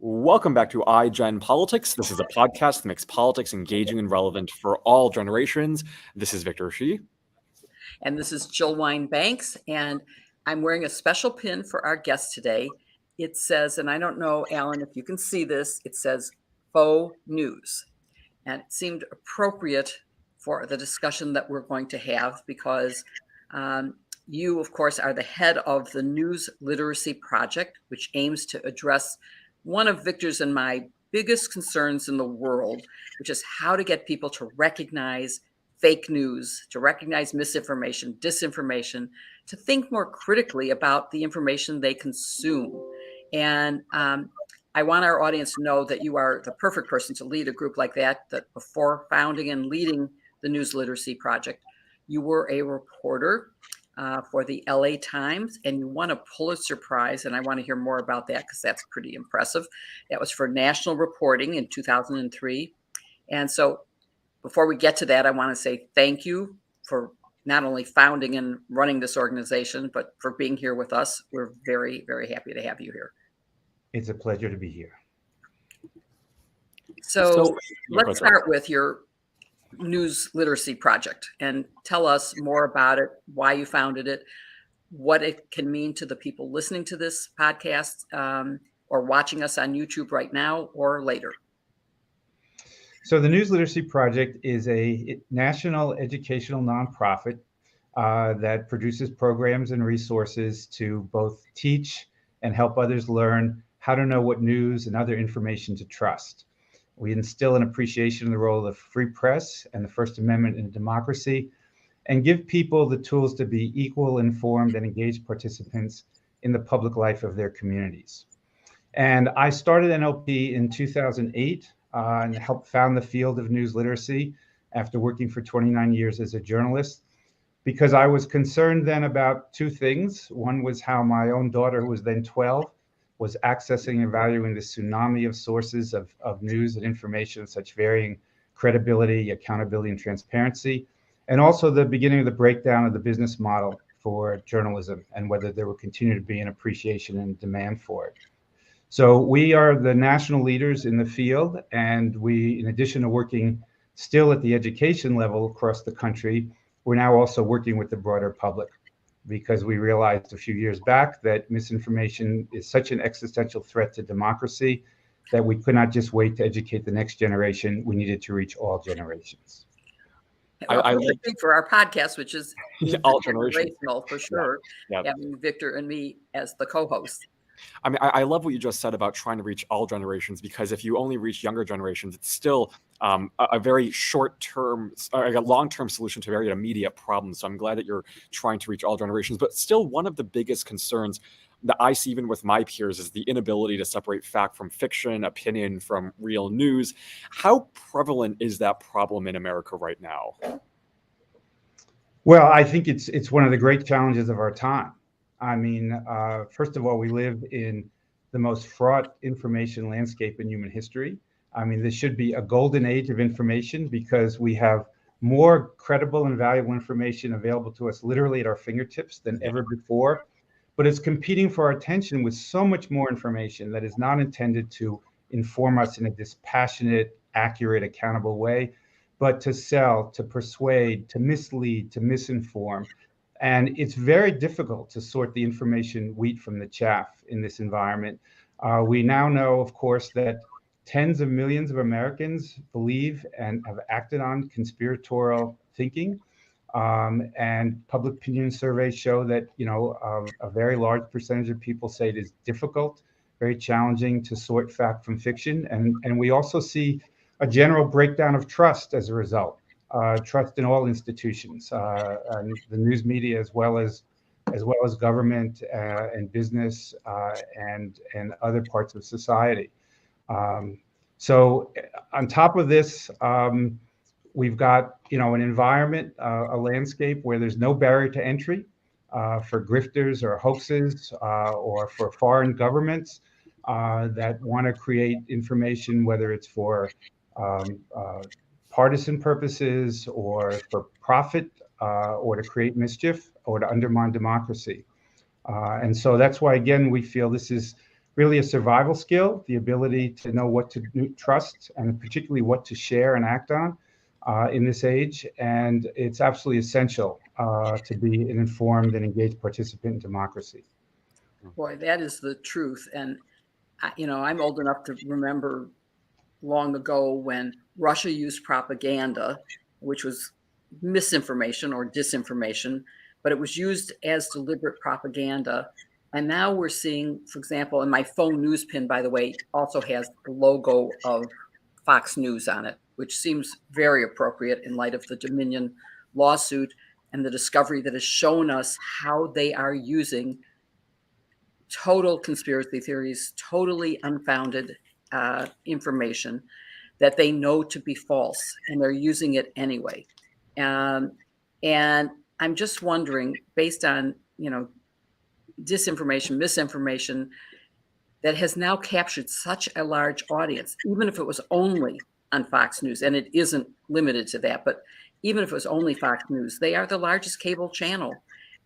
Welcome back to iGen Politics. This is a podcast that makes politics engaging and relevant for all generations. This is Victor Shi. And this is Jill Wine-Banks, and I'm wearing a special pin for our guest today. It says, and I don't know, Alan, if you can see this, it says faux news. And it seemed appropriate for the discussion that we're going to have because you, of course, are the head of the News Literacy Project, which aims to address one of Victor's and my biggest concerns in the world, which is how to get people to recognize fake news, to recognize misinformation, disinformation, to think more critically about the information they consume. And I want our audience to know that you are the perfect person to lead a group like that before founding and leading the News Literacy Project, you were a reporter for the LA Times, and you won a Pulitzer Prize, and I want to hear more about that because that's pretty impressive. That was for national reporting in 2003. And so before we get to that, I want to say thank you for not only founding and running this organization, but for being here with us. We're very, very happy to have you here. It's a pleasure to be here. So let's start with your News Literacy Project and tell us more about it, why you founded it, what it can mean to the people listening to this podcast or watching us on YouTube right now or later. So the News Literacy Project is a national educational nonprofit that produces programs and resources to both teach and help others learn how to know what news and other information to trust. We instill an appreciation of the role of the free press and the First Amendment in a democracy, and give people the tools to be equal, informed, and engaged participants in the public life of their communities. And I started NLP in 2008 and helped found the field of news literacy after working for 29 years as a journalist, because I was concerned then about two things. One was how my own daughter, who was then 12, was accessing and valuing the tsunami of sources of news and information of such varying credibility, accountability, and transparency, and also the beginning of the breakdown of the business model for journalism and whether there will continue to be an appreciation and demand for it. So we are the national leaders in the field, and we, in addition to working still at the education level across the country, we're now also working with the broader public, because we realized a few years back that misinformation is such an existential threat to democracy that we could not just wait to educate the next generation. We needed to reach all generations. I think for our podcast, which is all generations, for sure, having Victor and me as the co-hosts. I mean, I love what you just said about trying to reach all generations, because if you only reach younger generations, it's still a very short-term, a long-term solution to a very immediate problem. So I'm glad that you're trying to reach all generations. But still, one of the biggest concerns that I see even with my peers is the inability to separate fact from fiction, opinion from real news. How prevalent is that problem in America right now? Well, I think it's one of the great challenges of our time. I mean, first of all, we live in the most fraught information landscape in human history. I mean, this should be a golden age of information because we have more credible and valuable information available to us literally at our fingertips than ever before. But it's competing for our attention with so much more information that is not intended to inform us in a dispassionate, accurate, accountable way, but to sell, to persuade, to mislead, to misinform. And it's very difficult to sort the information wheat from the chaff in this environment. We now know, of course, that tens of millions of Americans believe and have acted on conspiratorial thinking. And public opinion surveys show that, a very large percentage of people say it is difficult, very challenging to sort fact from fiction. And we also see a general breakdown of trust as a result. Trust in all institutions, and the news media, as well as government and business and other parts of society. So on top of this, we've got an environment, a landscape where there's no barrier to entry for grifters or hoaxes or for foreign governments that want to create information, whether it's for partisan purposes or for profit or to create mischief or to undermine democracy. And so that's why, again, we feel this is really a survival skill, the ability to know what to trust and particularly what to share and act on in this age. And it's absolutely essential to be an informed and engaged participant in democracy. Boy, that is the truth. And, I'm old enough to remember long ago when Russia used propaganda, which was misinformation or disinformation, but it was used as deliberate propaganda. And now we're seeing, for example, and my phone news pin, by the way, also has the logo of Fox News on it, which seems very appropriate in light of the Dominion lawsuit and the discovery that has shown us how they are using total conspiracy theories, totally unfounded information that they know to be false, and they're using it anyway. And I'm just wondering, based on disinformation, misinformation that has now captured such a large audience, even if it was only on Fox News, and it isn't limited to that, but even if it was only Fox News, they are the largest cable channel,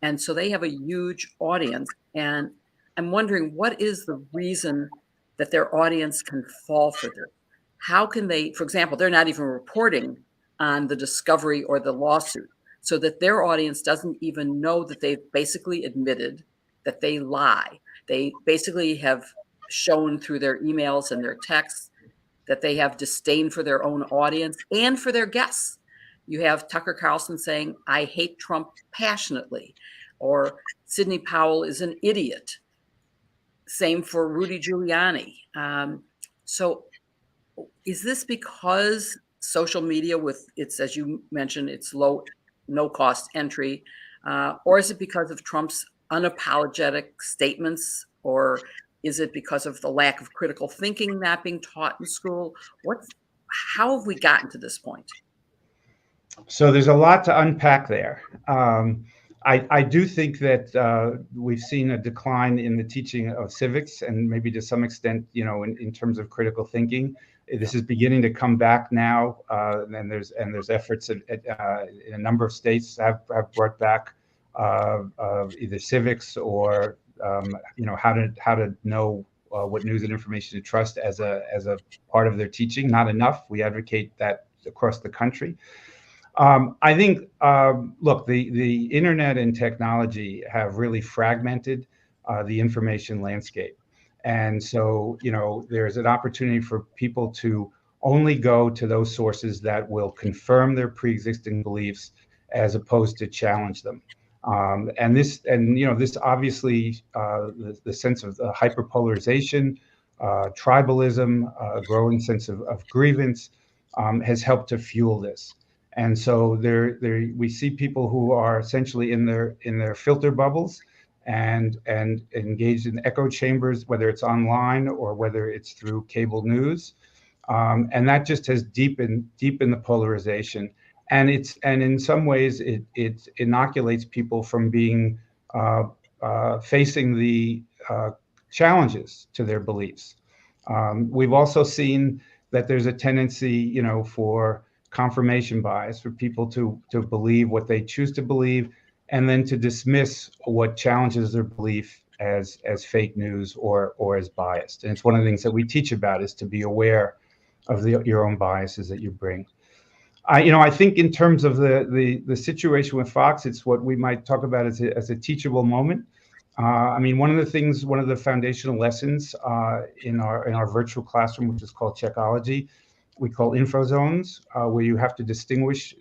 and so they have a huge audience. And I'm wondering, what is the reason that their audience can fall for this? How can they, for example, they're not even reporting on the discovery or the lawsuit, so that their audience doesn't even know that they've basically admitted that they lie. They basically have shown through their emails and their texts that they have disdain for their own audience and for their guests. You have Tucker Carlson saying, "I hate Trump passionately," or Sidney Powell is an idiot. Same for Rudy Giuliani. So is this because social media with its, as you mentioned, it's no cost entry, or is it because of Trump's unapologetic statements, or is it because of the lack of critical thinking not being taught in school? How have we gotten to this point? So there's a lot to unpack there. I do think that we've seen a decline in the teaching of civics, and maybe to some extent, in terms of critical thinking. This is beginning to come back now, and there's efforts in a number of states have brought back either civics or how to know what news and information to trust as a part of their teaching. Not enough. We advocate that across the country. I think, look, the internet and technology have really fragmented the information landscape. And so, there's an opportunity for people to only go to those sources that will confirm their pre-existing beliefs as opposed to challenge them. This obviously, the sense of hyperpolarization, tribalism, a growing sense of grievance has helped to fuel this. And so we see people who are essentially in their filter bubbles and engaged in echo chambers, whether it's online or whether it's through cable news, and that just has deepened the polarization. And in some ways it inoculates people from being facing the challenges to their beliefs. We've also seen that there's a tendency, for confirmation bias, for people to believe what they choose to believe, and then to dismiss what challenges their belief as fake news or as biased. And it's one of the things that we teach about, is to be aware of your own biases that you bring. I think in terms of the situation with Fox, it's what we might talk about as a teachable moment. One of the foundational lessons in our virtual classroom, which is called Checkology, we call info zones, where you have to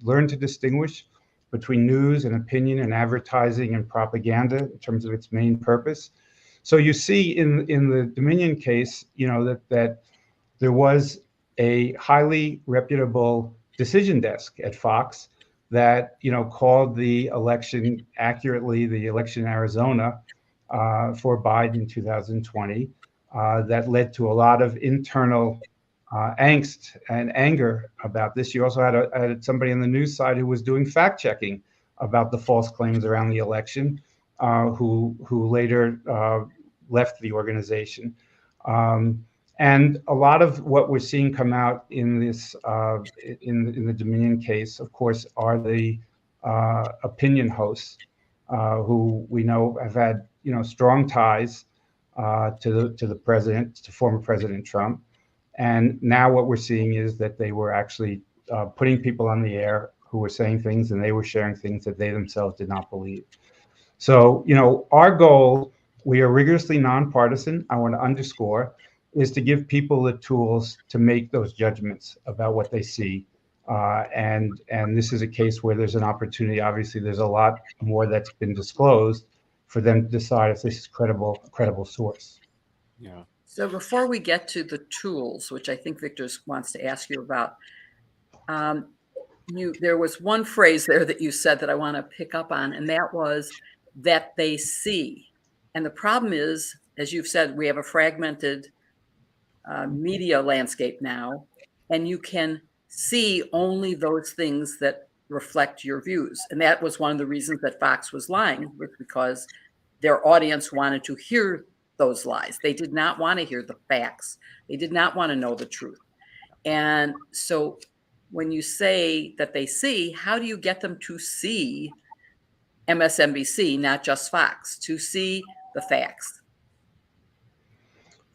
learn to distinguish between news and opinion and advertising and propaganda in terms of its main purpose. So you see in the Dominion case, that there was a highly reputable decision desk at Fox that called the election accurately, the election in Arizona for Biden in 2020, that led to a lot of internal angst and anger about this. You also had somebody on the news side who was doing fact checking about the false claims around the election, who later left the organization. And a lot of what we're seeing come out in this in the Dominion case, of course, are the opinion hosts who we know have had strong ties to the president, to former President Trump. And now what we're seeing is that they were actually putting people on the air who were saying things, and they were sharing things that they themselves did not believe. So, our goal, we are rigorously nonpartisan. I want to underscore, is to give people the tools to make those judgments about what they see. And this is a case where there's an opportunity. Obviously, there's a lot more that's been disclosed for them to decide if this is a credible source. Yeah. So before we get to the tools, which I think Victor wants to ask you about, there was one phrase there that you said that I want to pick up on, and that was that they see. And the problem is, as you've said, we have a fragmented media landscape now, and you can see only those things that reflect your views. And that was one of the reasons that Fox was lying, was because their audience wanted to hear those lies. They did not want to hear the facts. They did not want to know the truth. And so when you say that they see, how do you get them to see MSNBC, not just Fox, to see the facts?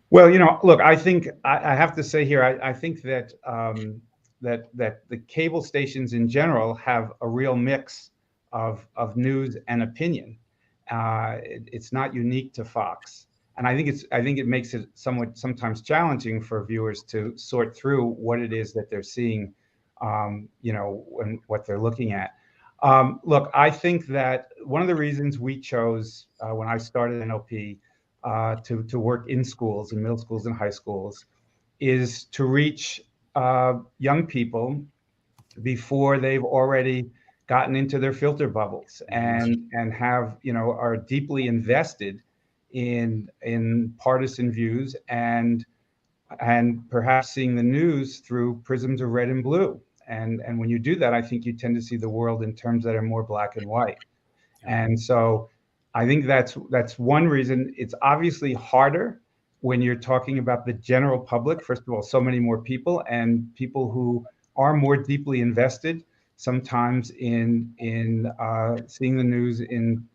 Well, look, I think I have to say here, I think that that the cable stations in general have a real mix of news and opinion. It's not unique to Fox, and I think it makes it sometimes challenging for viewers to sort through what it is that they're seeing, and what they're looking at. Look, I think that one of the reasons we chose when I started NLP to work in schools, in middle schools and high schools, is to reach young people before they've already gotten into their filter bubbles and have are deeply invested in partisan views and perhaps seeing the news through prisms of red and blue. And when you do that, I think you tend to see the world in terms that are more black and white. And so I think that's one reason. It's obviously harder when you're talking about the general public. First of all, so many more people, and people who are more deeply invested sometimes in seeing the news in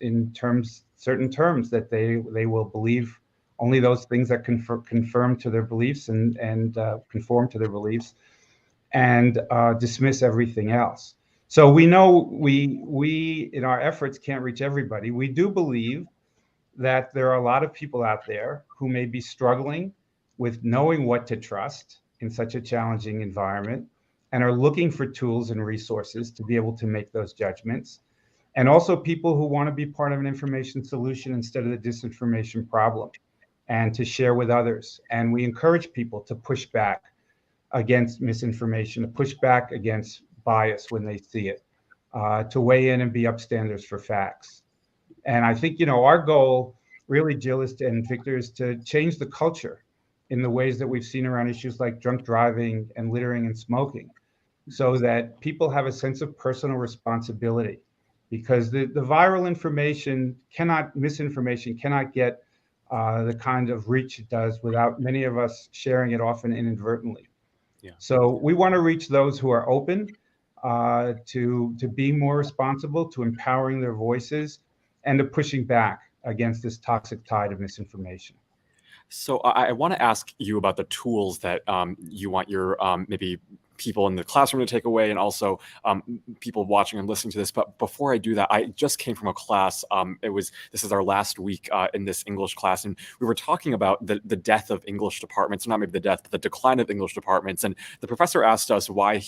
certain terms that they will believe only those things that confirm to their beliefs and conform to their beliefs, and dismiss everything else. So we know we in our efforts can't reach everybody. We do believe that there are a lot of people out there who may be struggling with knowing what to trust in such a challenging environment, and are looking for tools and resources to be able to make those judgments. And also people who want to be part of an information solution instead of the disinformation problem, and to share with others. And we encourage people to push back against misinformation, to push back against bias when they see it, to weigh in and be upstanders for facts. And I think, our goal really, Jill, and Victor, is to change the culture in the ways that we've seen around issues like drunk driving and littering and smoking, so that people have a sense of personal responsibility. Because the viral misinformation cannot get the kind of reach it does without many of us sharing it, often inadvertently. Yeah. So we want to reach those who are open to being more responsible, to empowering their voices, and to pushing back against this toxic tide of misinformation. So I want to ask you about the tools that you want your maybe people in the classroom to take away, and also people watching and listening to this. But before I do that, I just came from a class. This is our last week in this English class, and we were talking about the death of English departments, not maybe the death, but the decline of English departments. And the professor asked us why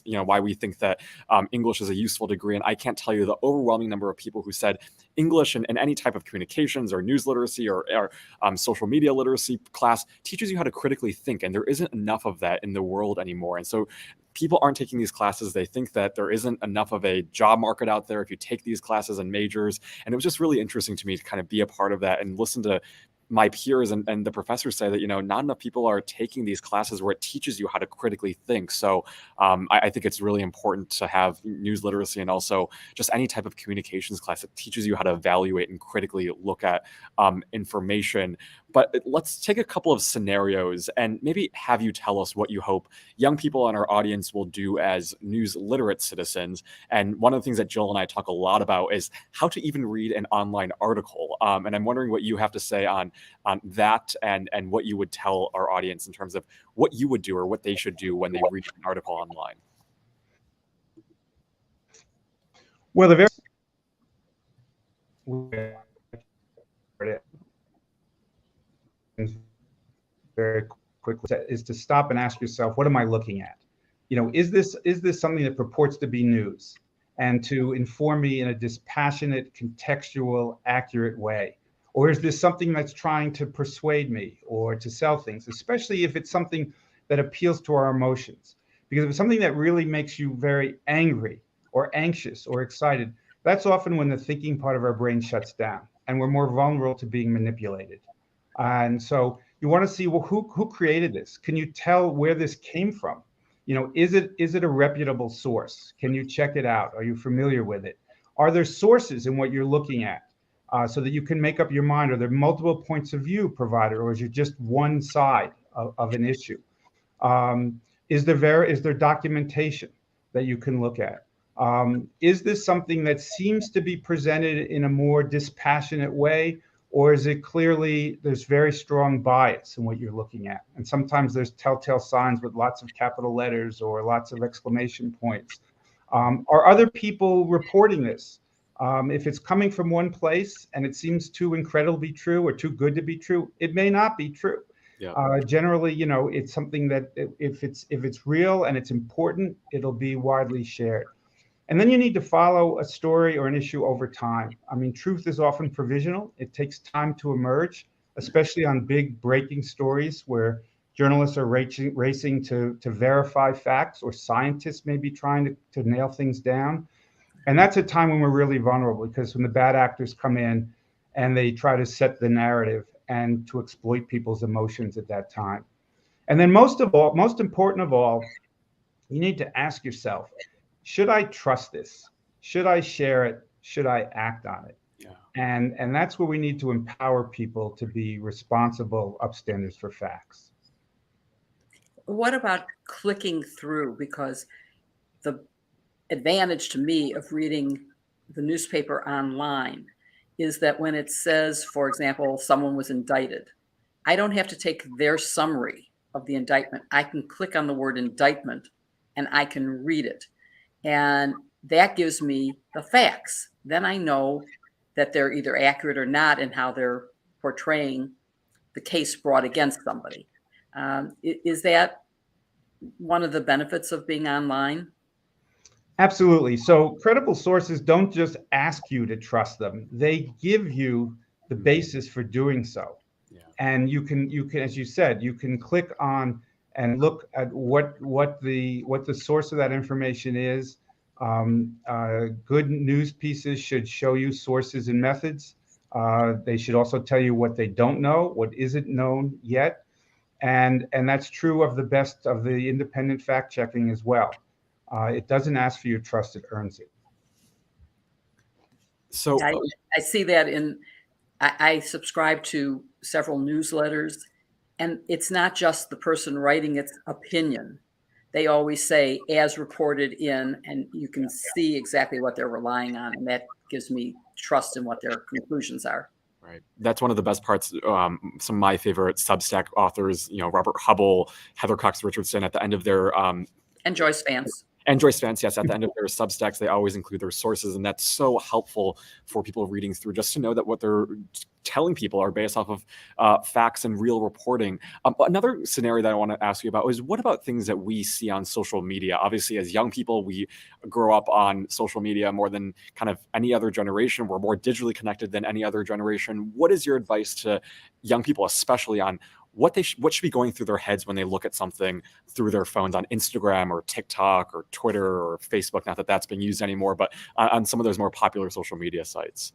why we think that English is a useful degree. And I can't tell you the overwhelming number of people who said English and any type of communications or news literacy or social media literacy class teaches you how to critically think, and there isn't enough of that in the world anymore. And so people aren't taking these classes. They think that there isn't enough of a job market out there if you take these classes and majors. And it was just really interesting to me to kind of be a part of that and listen to my peers and the professors say that, not enough people are taking these classes where it teaches you how to critically think. So I think it's really important to have news literacy and also just any type of communications class that teaches you how to evaluate and critically look at information. But let's take a couple of scenarios and maybe have you tell us what you hope young people in our audience will do as news literate citizens. And one of the things that Jill and I talk a lot about is how to even read an online article. And I'm wondering what you have to say on that, and what you would tell our audience in terms of what you would do or what they should do when they read an article online. Well, the very quickly is to stop and ask yourself, what am I looking at? Is this something that purports to be news and to inform me in a dispassionate, contextual, accurate way? Or is this something that's trying to persuade me or to sell things, especially if it's something that appeals to our emotions? Because if it's something that really makes you very angry or anxious or excited, that's often when the thinking part of our brain shuts down and we're more vulnerable to being manipulated. And so you want to see, well, who created this? Can you tell where this came from? Is it a reputable source? Can you check it out? Are you familiar with it? Are there sources in what you're looking at, so that you can make up your mind? Are there multiple points of view provided, or is it just one side of an issue? Is there documentation that you can look at? Is this something that seems to be presented in a more dispassionate way, or is it clearly there's very strong bias in what you're looking at? And sometimes there's telltale signs with lots of capital letters or lots of exclamation points. Are other people reporting this? If it's coming from one place and it seems too incredibly true or too good to be true, it may not be true. Yeah. Generally, it's something that if it's real and it's important, it'll be widely shared. And then you need to follow a story or an issue over time. I mean, truth is often provisional. It takes time to emerge, especially on big breaking stories where journalists are racing to verify facts, or scientists may be trying to nail things down. And that's a time when we're really vulnerable, because when the bad actors come in and they try to set the narrative and to exploit people's emotions at that time. And then most important of all, you need to ask yourself, should I trust this? Should I share it? Should I act on it? Yeah. And that's where we need to empower people to be responsible upstanders for facts. What about clicking through? Because the advantage to me of reading the newspaper online is that when it says, for example, someone was indicted, I don't have to take their summary of the indictment. I can click on the word indictment and I can read it. And that gives me the facts. Then I know that they're either accurate or not in how they're portraying the case brought against somebody. Is that one of the benefits of being online? Absolutely. So credible sources don't just ask you to trust them. They give you the basis for doing so. Yeah. And you can, as you said, you can click on and look at what the source of that information is. Good news pieces should show you sources and methods. They should also tell you what they don't know, what isn't known yet. And that's true of the best of the independent fact checking as well. It doesn't ask for your trust, it earns it. So I see that I subscribe to several newsletters, and it's not just the person writing its opinion. They always say, as reported in, and you can see exactly what they're relying on, and that gives me trust in what their conclusions are. Right. That's one of the best parts. Some of my favorite Substack authors, Robert Hubble, Heather Cox Richardson, at the end of their And Joyce Vance. And Joyce Vance, yes, at the end of their Substacks, they always include their sources, and that's so helpful for people reading through, just to know that what they're telling people are based off of facts and real reporting. Another scenario that I want to ask you about is, what about things that we see on social media? Obviously, as young people, we grow up on social media more than kind of any other generation. We're more digitally connected than any other generation. What is your advice to young people, especially on what should be going through their heads when they look at something through their phones on Instagram or TikTok or Twitter or Facebook? Not that that's being used anymore, but on some of those more popular social media sites.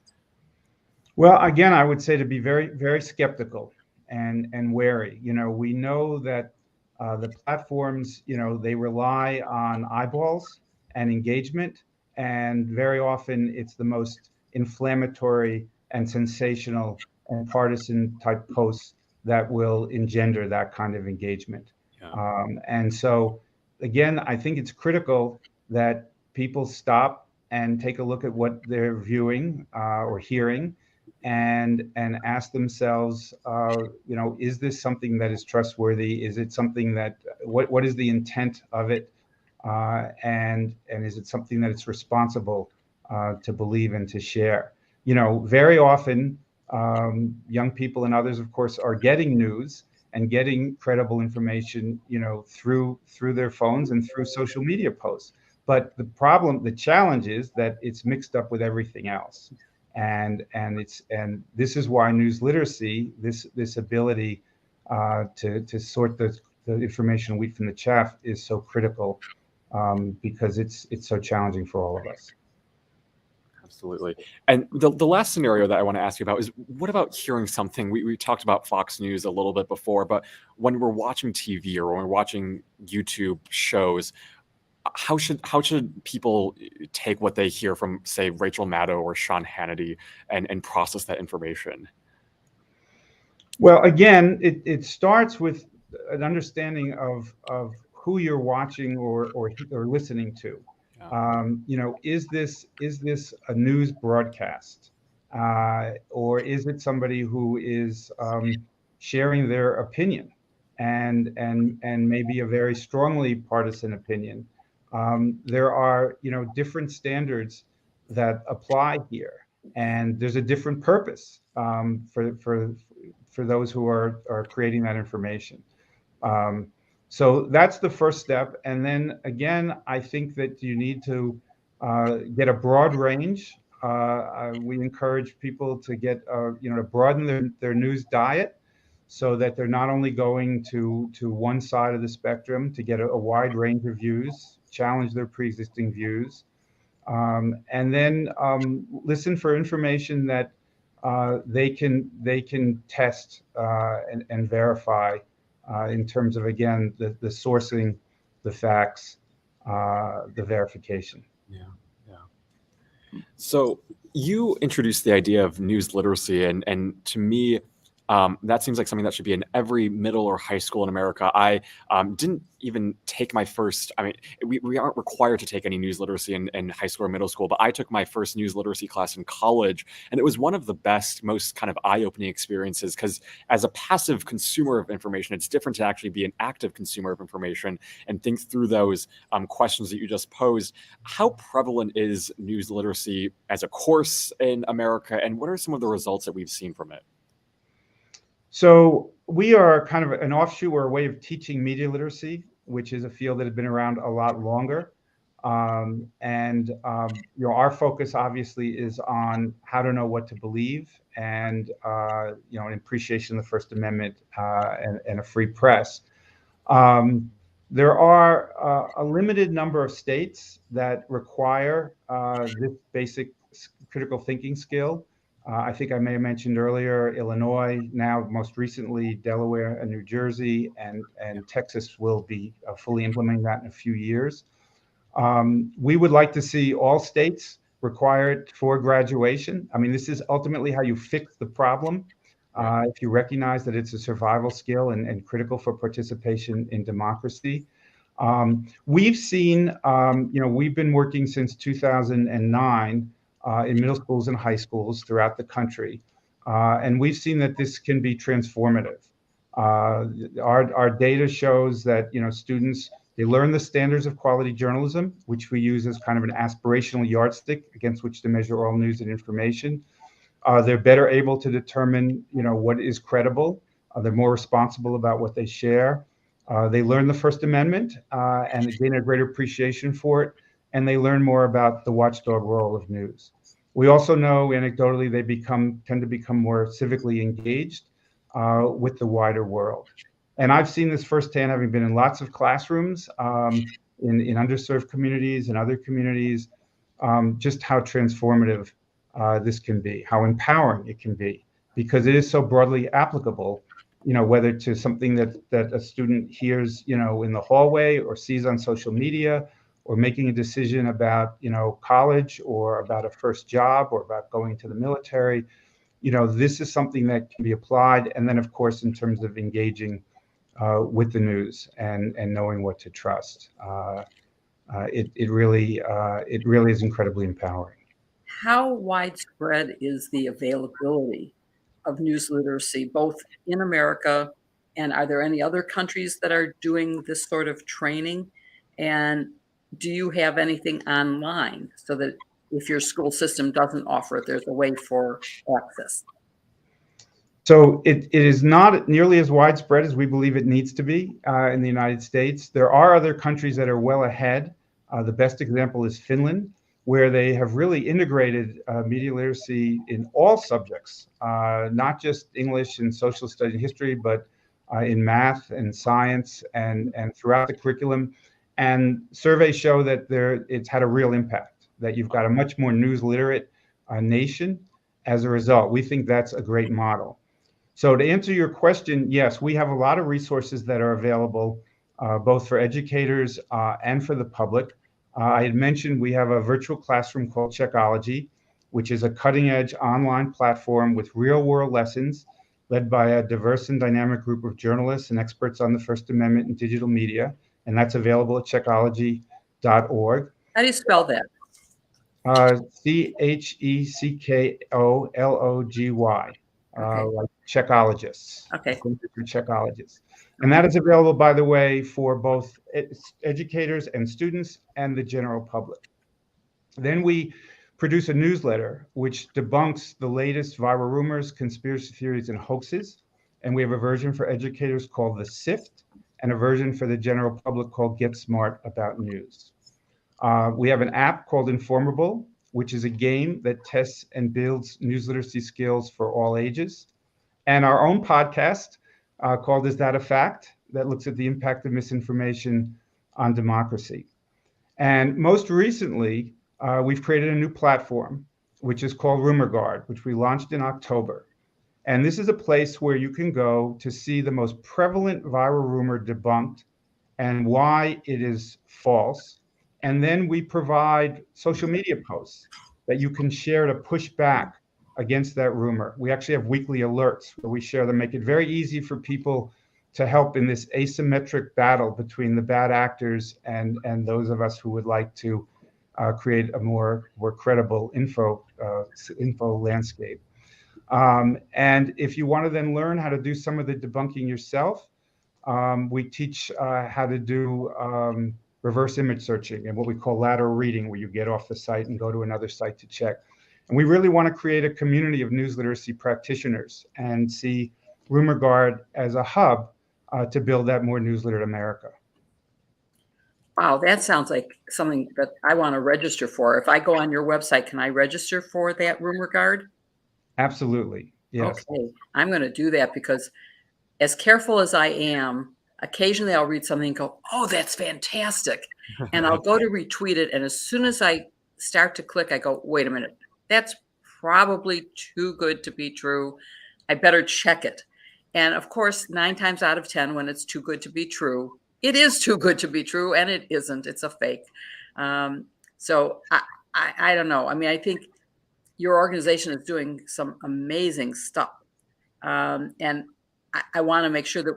Well, again, I would say to be very, very skeptical and wary. We know that the platforms, they rely on eyeballs and engagement, and very often it's the most inflammatory and sensational and partisan type posts that will engender that kind of engagement. Yeah. And so, again, I think it's critical that people stop and take a look at what they're viewing or hearing, and ask themselves, is this something that is trustworthy? Is it something that what is the intent of it, and is it something that it's responsible to believe and to share? Very often, young people and others, of course, are getting news and getting credible information, through their phones and through social media posts. But the challenge is that it's mixed up with everything else, and this is why news literacy, this ability to sort the information wheat from the chaff, is so critical, because it's so challenging for all of us. Absolutely. And the last scenario that I want to ask you about is, what about hearing something? We talked about Fox News a little bit before, but when we're watching TV or when we're watching YouTube shows, how should people take what they hear from, say, Rachel Maddow or Sean Hannity and process that information? Well, again, it starts with an understanding of who you're watching or listening to. Is this a news broadcast, or is it somebody who is sharing their opinion, and maybe a very strongly partisan opinion? There are different standards that apply here, and there's a different purpose for those who are creating that information. So that's the first step. And then again, I think that you need to get a broad range. We encourage people to get, to broaden their news diet, so that they're not only going to one side of the spectrum, to get a wide range of views, challenge their pre-existing views, and then listen for information that they can test and verify, in terms of, again, the sourcing, the facts, the verification. Yeah. So you introduced the idea of news literacy, and to me, that seems like something that should be in every middle or high school in America. I didn't even take my first. I mean, we aren't required to take any news literacy in high school or middle school, but I took my first news literacy class in college, and it was one of the best, most kind of eye-opening experiences, because as a passive consumer of information, it's different to actually be an active consumer of information and think through those questions that you just posed. How prevalent is news literacy as a course in America, and what are some of the results that we've seen from it? So we are kind of an offshoot or a way of teaching media literacy, which is a field that has been around a lot longer. Our focus obviously is on how to know what to believe, and an appreciation of the First Amendment, and a free press. There are a limited number of states that require this basic critical thinking skill. I think I may have mentioned earlier, Illinois, now most recently Delaware and New Jersey, and Texas will be fully implementing that in a few years. We would like to see all states require it for graduation. I mean, this is ultimately how you fix the problem. If you recognize that it's a survival skill and critical for participation in democracy. We've seen, we've been working since 2009 in middle schools and high schools throughout the country. And we've seen that this can be transformative. Our data shows that, students, they learn the standards of quality journalism, which we use as kind of an aspirational yardstick against which to measure all news and information. They're better able to determine, what is credible. They're more responsible about what they share. They learn the First Amendment, and they gain a greater appreciation for it. And they learn more about the watchdog role of news. We also know anecdotally they tend to become more civically engaged with the wider world. And I've seen this firsthand, having been in lots of classrooms in underserved communities and other communities, just how transformative this can be, how empowering it can be, because it is so broadly applicable, whether to something that a student hears, in the hallway or sees on social media, or making a decision about, college, or about a first job, or about going to the military. this is something that can be applied. And then, of course, in terms of engaging with the news and knowing what to trust, it really is incredibly empowering. How widespread is the availability of news literacy, both in America, and are there any other countries that are doing this sort of training? And do you have anything online so that if your school system doesn't offer it, there's a way for access? So it is not nearly as widespread as we believe it needs to be in the United States. There are other countries that are well ahead. The best example is Finland, where they have really integrated media literacy in all subjects, not just English and social studies and history, but in math and science and throughout the curriculum. And surveys show that it's had a real impact, that you've got a much more news literate nation as a result. We think that's a great model. So to answer your question, yes, we have a lot of resources that are available, both for educators and for the public. I had mentioned we have a virtual classroom called Checkology, which is a cutting-edge online platform with real-world lessons led by a diverse and dynamic group of journalists and experts on the First Amendment and digital media, and that's available at checkology.org. How do you spell that? Checkology. Okay. Like Checkologists. Okay. For Checkologists. And that is available, by the way, for both educators and students and the general public. Then we produce a newsletter which debunks the latest viral rumors, conspiracy theories, and hoaxes. And we have a version for educators called The Sift and a version for the general public called Get Smart About News. We have an app called Informable, which is a game that tests and builds news literacy skills for all ages. And our own podcast called Is That a Fact? That looks at the impact of misinformation on democracy. And most recently, we've created a new platform, which is called Rumor Guard, which we launched in October. And this is a place where you can go to see the most prevalent viral rumor debunked and why it is false. And then we provide social media posts that you can share to push back against that rumor. We actually have weekly alerts where we share them, make it very easy for people to help in this asymmetric battle between the bad actors and those of us who would like to create a more credible info landscape. And if you want to then learn how to do some of the debunking yourself, we teach how to do reverse image searching and what we call lateral reading, where you get off the site and go to another site to check. And we really want to create a community of news literacy practitioners and see Rumor Guard as a hub to build that more news literate America. Wow, that sounds like something that I want to register for. If I go on your website, can I register for that Rumor Guard? Absolutely, yes. Okay, I'm going to do that because as careful as I am, occasionally I'll read something and go, oh, that's fantastic. And I'll go to retweet it. And as soon as I start to click, I go, wait a minute, that's probably too good to be true. I better check it. And of course, 9 times out of 10, when it's too good to be true, it is too good to be true, and it isn't. It's a fake. So I don't know. I mean, I think your organization is doing some amazing stuff. And I want to make sure that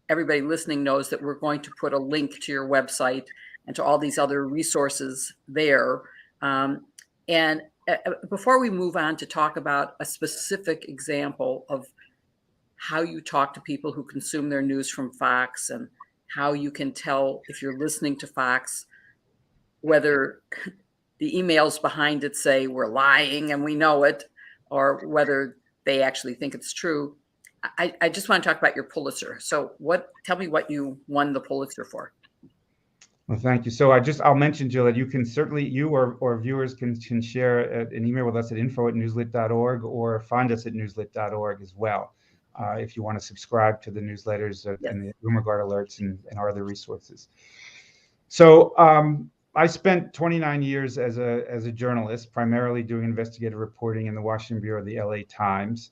everybody listening knows that we're going to put a link to your website and to all these other resources there. And before we move on to talk about a specific example of how you talk to people who consume their news from Fox and how you can tell if you're listening to Fox, whether the emails behind it say we're lying and we know it, or whether they actually think it's true. I just want to talk about your Pulitzer. So tell me what you won the Pulitzer for. Well, thank you. So I'll mention, Jill, that you can certainly, you or viewers can share an email with us at info@newslit.org or find us at newslit.org as well. If you want to subscribe to the newsletters and the Rumor Guard alerts and our other resources. So I spent 29 years as a journalist, primarily doing investigative reporting in the Washington Bureau of the LA Times.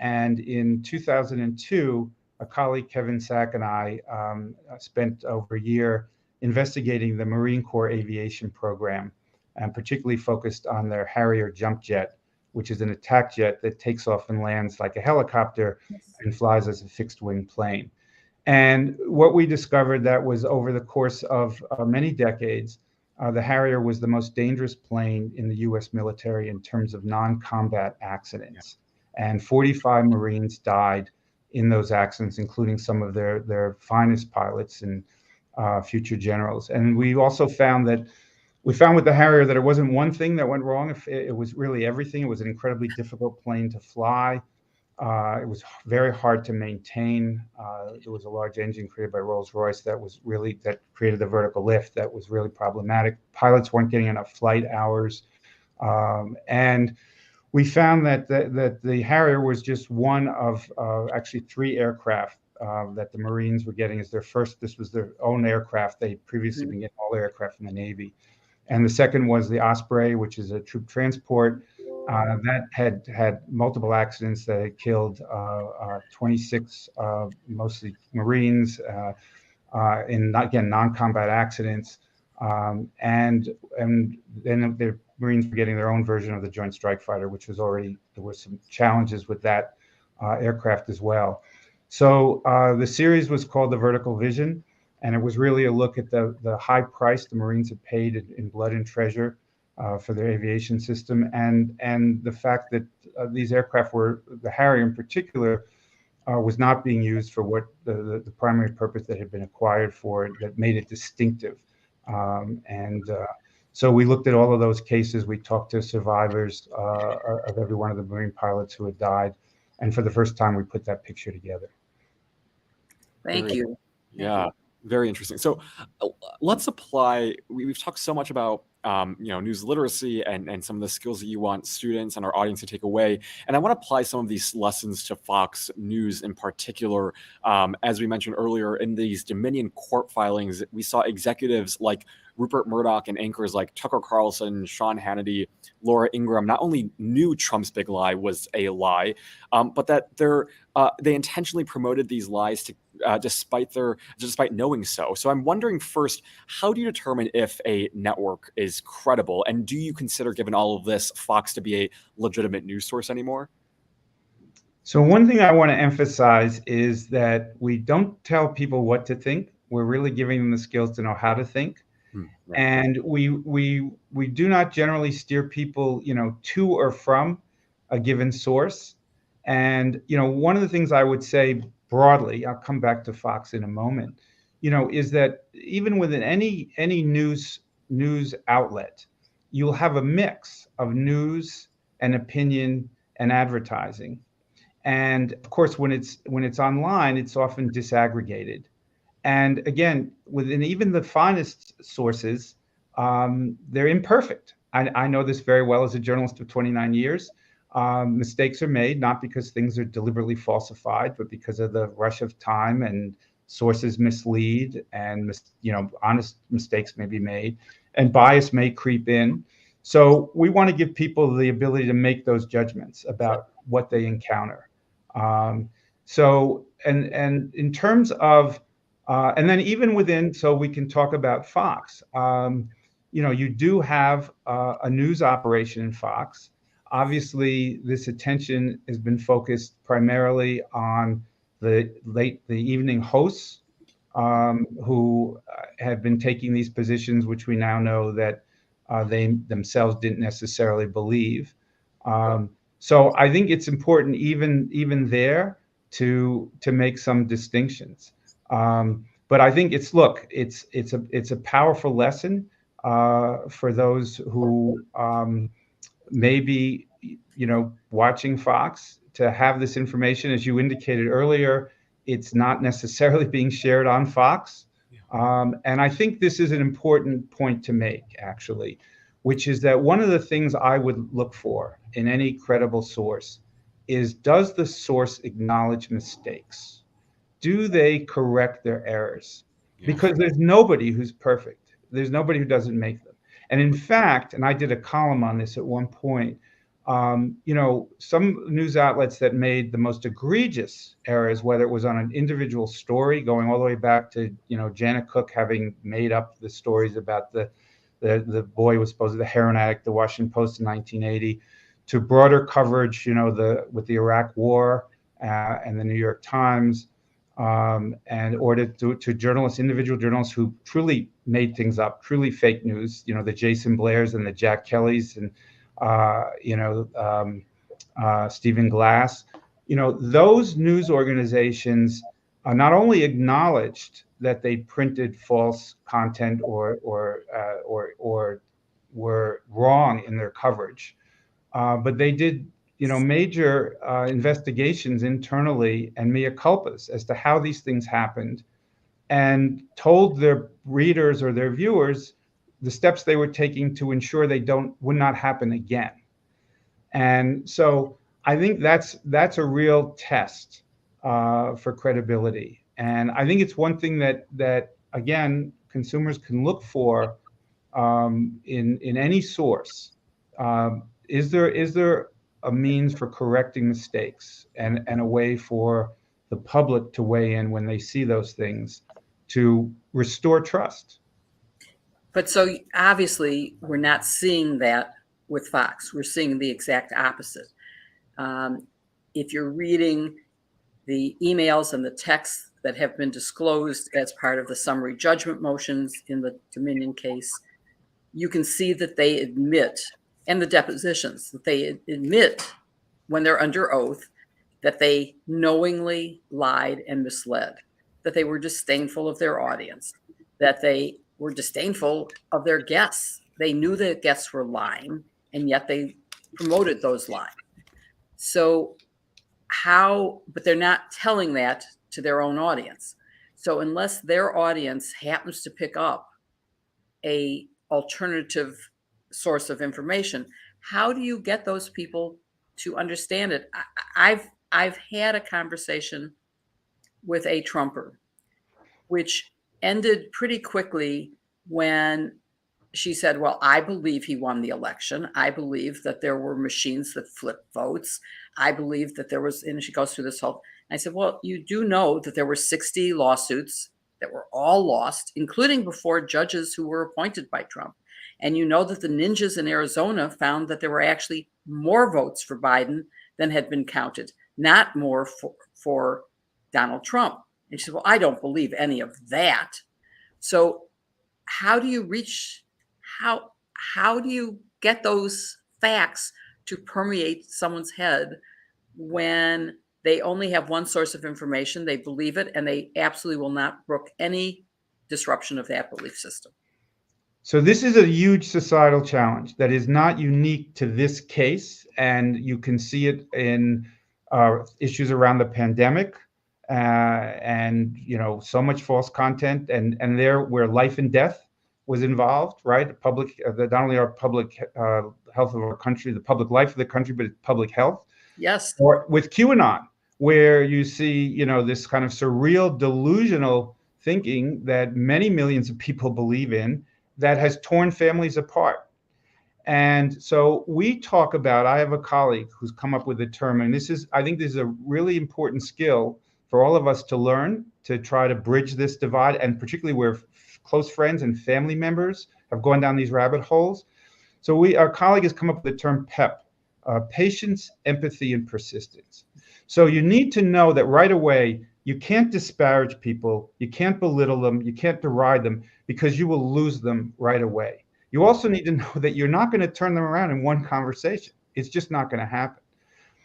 And in 2002, a colleague, Kevin Sack, and I spent over a year investigating the Marine Corps aviation program, and particularly focused on their Harrier jump jet which is an attack jet that takes off and lands like a helicopter and flies as a fixed-wing plane. And what we discovered that was over the course of many decades, the Harrier was the most dangerous plane in the U.S. military in terms of non-combat accidents. And 45 Marines died in those accidents, including some of their finest pilots and future generals. And we also found with the Harrier that it wasn't one thing that went wrong. It was really everything. It was an incredibly difficult plane to fly. It was very hard to maintain. There was a large engine created by Rolls-Royce that created the vertical lift that was really problematic. Pilots weren't getting enough flight hours. And we found that the Harrier was just one of actually 3 aircraft that the Marines were getting as this was their own aircraft. They'd previously been getting all aircraft from the Navy. And the second was the Osprey, which is a troop transport. That had multiple accidents that had killed 26, mostly Marines, in again non-combat accidents, and then the Marines were getting their own version of the Joint Strike Fighter, which was there were some challenges with that aircraft as well. So the series was called the Vertical Vision, and it was really a look at the high price the Marines had paid in blood and treasure for their aviation system, and the fact that these aircraft the Harrier in particular, was not being used for what the primary purpose that had been acquired for, that made it distinctive. So we looked at all of those cases. We talked to survivors of every one of the Marine pilots who had died, and for the first time, we put that picture together. Thank you. Yeah, very interesting. So let's apply. We've talked so much about news literacy and some of the skills that you want students and our audience to take away. And I want to apply some of these lessons to Fox News in particular. As we mentioned earlier, in these Dominion court filings, we saw executives like Rupert Murdoch and anchors like Tucker Carlson, Sean Hannity, Laura Ingraham not only knew Trump's big lie was a lie, but that they intentionally promoted these lies to despite knowing so. So I'm wondering first, how do you determine if a network is credible, and do you consider, given all of this, Fox to be a legitimate news source anymore? So one thing I want to emphasize is that we don't tell people what to think. We're really giving them the skills to know how to think. Right. And we do not generally steer people, to or from a given source. And one of the things I would say broadly, I'll come back to Fox in a moment, is that even within any news outlet, you'll have a mix of news and opinion and advertising. And of course, when it's online, it's often disaggregated. And again, within even the finest sources, they're imperfect. I know this very well as a journalist of 29 years. Mistakes are made, not because things are deliberately falsified, but because of the rush of time, and sources mislead, and honest mistakes may be made, and bias may creep in. So we want to give people the ability to make those judgments about what they encounter. So in terms of and then even within, so we can talk about Fox. You do have a news operation in Fox. Obviously, this attention has been focused primarily on the evening hosts who have been taking these positions, which we now know that they themselves didn't necessarily believe. So I think it's important even there to make some distinctions. But I think it's a powerful lesson for those who may be watching Fox, to have this information. As you indicated earlier, it's not necessarily being shared on Fox. And I think this is an important point to make, actually, which is that one of the things I would look for in any credible source is, does the source acknowledge mistakes? Do they correct their errors? Because there's nobody who's perfect. There's nobody who doesn't make them. And in fact, and I did a column on this at one point, some news outlets that made the most egregious errors, whether it was on an individual story, going all the way back to, Janet Cook having made up the stories about the boy who was supposedly the heroin addict, the Washington Post in 1980, to broader coverage, with the Iraq War and the New York Times, or to journalists, individual journalists who truly made things up, truly fake news, the Jason Blairs and the Jack Kellys and, Stephen Glass. Those news organizations not only acknowledged that they printed false content or were wrong in their coverage, but they did major investigations internally and mea culpas as to how these things happened, and told their readers or their viewers the steps they were taking to ensure would not happen again. And so I think that's a real test for credibility. And I think it's one thing that again, consumers can look for in any source. Is there a means for correcting mistakes and a way for the public to weigh in when they see those things to restore trust? But so obviously we're not seeing that with Fox. We're seeing the exact opposite. If you're reading the emails and the texts that have been disclosed as part of the summary judgment motions in the Dominion case, you can see that they admit, and the depositions, that they admit when they're under oath that they knowingly lied and misled, that they were disdainful of their audience, that they were disdainful of their guests. They knew that guests were lying, and yet they promoted those lies. So but they're not telling that to their own audience. So unless their audience happens to pick up a alternative source of information, how do you get those people to understand it? I've had a conversation with a Trumper, which ended pretty quickly when she said, well, I believe he won the election. I believe that there were machines that flipped votes. I believe that there was, and she goes through this whole, I said, well, you do know that there were 60 lawsuits that were all lost, including before judges who were appointed by Trump. And you know that the ninjas in Arizona found that there were actually more votes for Biden than had been counted, not more for Donald Trump. And she said, well, I don't believe any of that. So how do you get those facts to permeate someone's head when they only have one source of information, they believe it, and they absolutely will not brook any disruption of that belief system? So this is a huge societal challenge that is not unique to this case, and you can see it in issues around the pandemic, and so much false content, and there where life and death was involved, right? Not only our public health of our country, the public life of the country, but public health. Yes. Or with QAnon, where you see, this kind of surreal, delusional thinking that many millions of people believe in, that has torn families apart. And so I have a colleague who's come up with a term, and I think this is a really important skill for all of us to learn to try to bridge this divide, and particularly where close friends and family members have gone down these rabbit holes. So our colleague has come up with the term PEP, patience, empathy, and persistence. So you need to know that right away, you can't disparage people, you can't belittle them, you can't deride them, because you will lose them right away. You also need to know that you're not going to turn them around in one conversation. It's just not going to happen.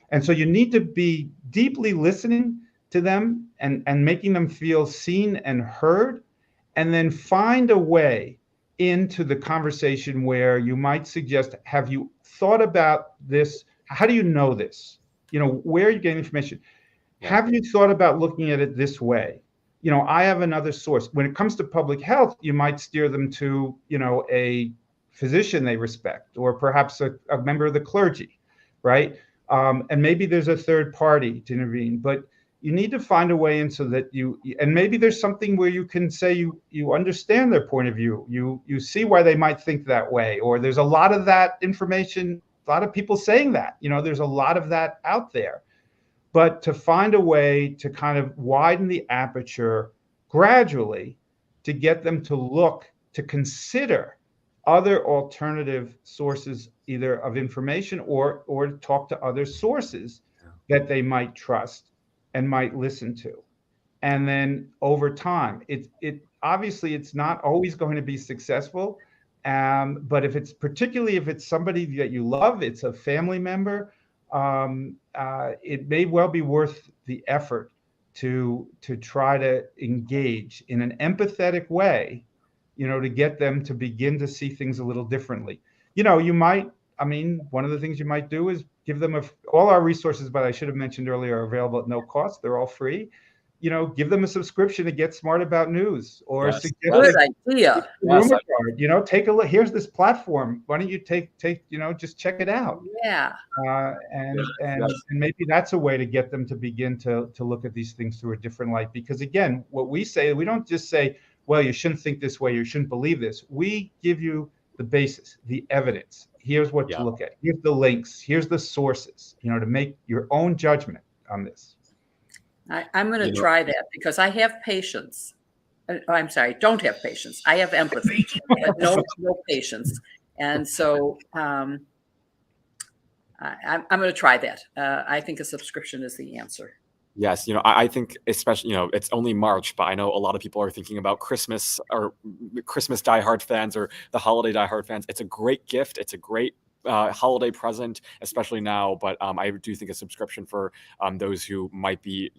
And so you need to be deeply listening to them and making them feel seen and heard, and then find a way into the conversation where you might suggest, have you thought about this? How do you know this? Where are you getting information? Yeah. Have you thought about looking at it this way? I have another source. When it comes to public health, you might steer them to, a physician they respect, or perhaps a member of the clergy, right? And maybe there's a third party to intervene, but you need to find a way in so that and maybe there's something where you can say you understand their point of view. You see why they might think that way, or there's a lot of that information, a lot of people saying that, there's a lot of that out there. But to find a way to kind of widen the aperture gradually to get them to consider other alternative sources, either of information or talk to other sources that they might trust and might listen to. And then over time, it obviously it's not always going to be successful. But particularly if it's somebody that you love, it's a family member, it may well be worth the effort to try to engage in an empathetic way, to get them to begin to see things a little differently. You might, one of the things you might do is give them all our resources, but I should have mentioned earlier, are available at no cost. They're all free. Give them a subscription to get smart about news, or Yes. suggest Good idea. rumor card. Take a look. Here's this platform. Why don't you just check it out? Yeah. And Yes. maybe that's a way to get them to begin to look at these things through a different light. Because again, what we say, we don't just say, well, you shouldn't think this way, you shouldn't believe this. We give you the basis, the evidence. Here's what to look at. Here's the links. Here's the sources. To make your own judgment on this. I'm going to try that because I have patience. I'm sorry, don't have patience. I have empathy, but no patience. And so I'm going to try that. I think a subscription is the answer. Yes, I think especially, it's only March, but I know a lot of people are thinking about Christmas, or Christmas diehard fans, or the holiday diehard fans. It's a great gift. It's a great holiday present, especially now. But I do think a subscription for those who might be,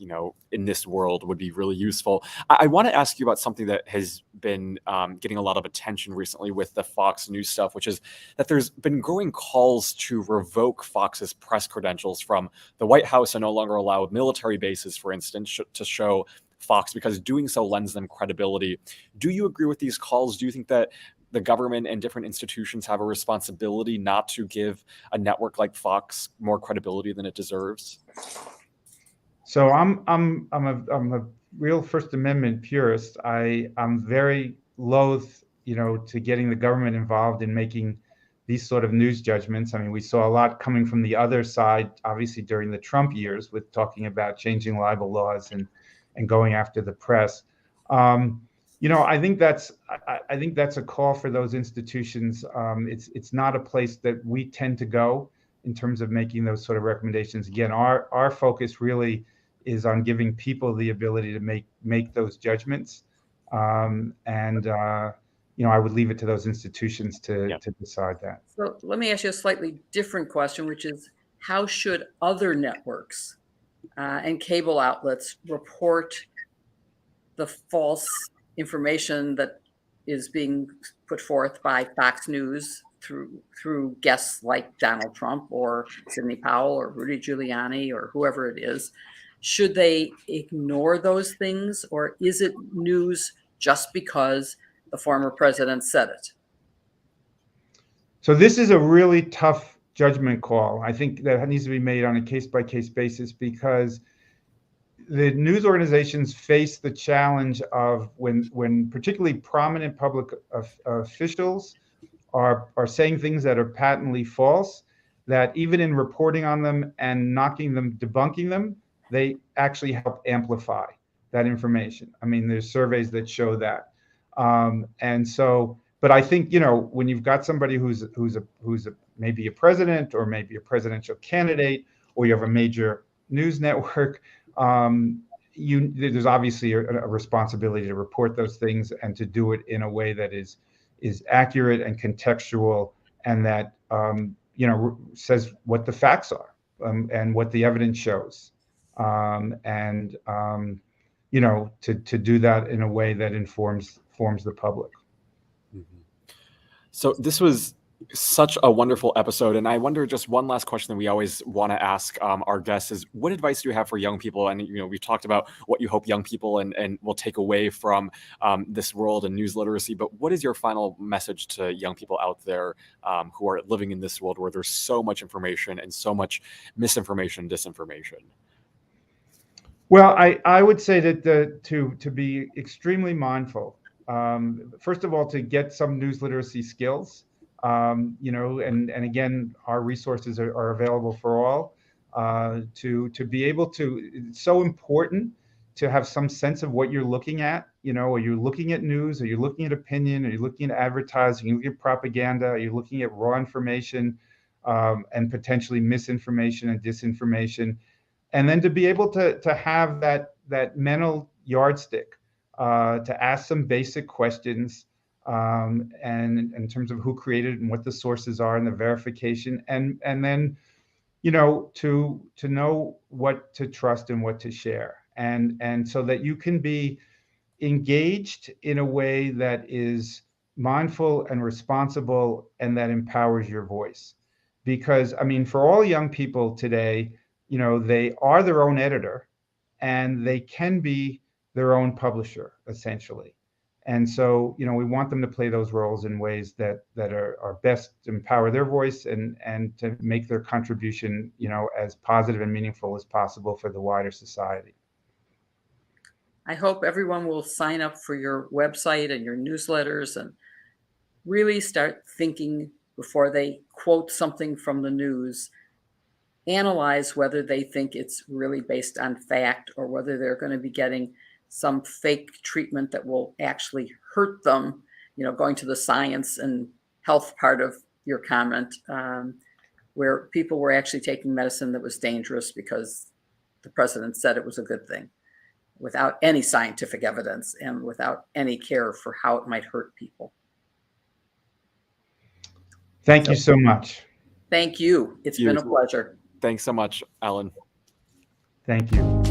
in this world would be really useful. I want to ask you about something that has been getting a lot of attention recently with the Fox News stuff, which is that there's been growing calls to revoke Fox's press credentials from the White House and no longer allow military bases, for instance, to show Fox, because doing so lends them credibility. Do you agree with these calls? Do you think that the government and different institutions have a responsibility not to give a network like Fox more credibility than it deserves? So I'm a real First Amendment purist. I'm very loath, to getting the government involved in making these sort of news judgments. We saw a lot coming from the other side, obviously during the Trump years, with talking about changing libel laws and going after the press. I think that's a call for those institutions. It's not a place that we tend to go in terms of making those sort of recommendations. Again, our focus really is on giving people the ability to make those judgments. I would leave it to those institutions to decide that. So let me ask you a slightly different question, which is, how should other networks and cable outlets report the false information that is being put forth by Fox News through guests like Donald Trump or Sidney Powell or Rudy Giuliani or whoever it is? Should they ignore those things, or is it news just because the former president said it? So this is a really tough judgment call. I think that needs to be made on a case-by-case basis, because the news organizations face the challenge of when particularly prominent public officials are saying things that are patently false, that even in reporting on them and debunking them, they actually help amplify that information. There's surveys that show that. But I think, when you've got somebody who's maybe a president or maybe a presidential candidate, or you have a major news network, there's obviously a responsibility to report those things and to do it in a way that is accurate and contextual, and that says what the facts are, and what the evidence shows, to do that in a way that informs the public. So this was such a wonderful episode, and I wonder, just one last question that we always want to ask our guests is, what advice do you have for young people? And we've talked about what you hope young people and will take away from this world and news literacy, but what is your final message to young people out there who are living in this world where there's so much information and so much misinformation, disinformation? Well, I would say that to be extremely mindful. First of all, to get some news literacy skills. And again, our resources are available for all, to be able to. It's so important to have some sense of what you're looking at. Are you looking at news? Are you looking at opinion? Are you looking at advertising? Are you looking at propaganda? Are you looking at raw information and potentially misinformation and disinformation? And then to be able to have that mental yardstick to ask some basic questions, and in terms of who created it and what the sources are and the verification, and then to know what to trust and what to share, and so that you can be engaged in a way that is mindful and responsible and that empowers your voice. Because I mean, for all young people today, they are their own editor and they can be their own publisher, essentially. And so, we want them to play those roles in ways that are best to empower their voice and to make their contribution, as positive and meaningful as possible for the wider society. I hope everyone will sign up for your website and your newsletters and really start thinking before they quote something from the news. Analyze whether they think it's really based on fact or whether they're going to be getting some fake treatment that will actually hurt them, going to the science and health part of your comment, where people were actually taking medicine that was dangerous because the president said it was a good thing, without any scientific evidence and without any care for how it might hurt people. Thank you so much. Thank you. It's been a pleasure. Thanks so much, Alan. Thank you.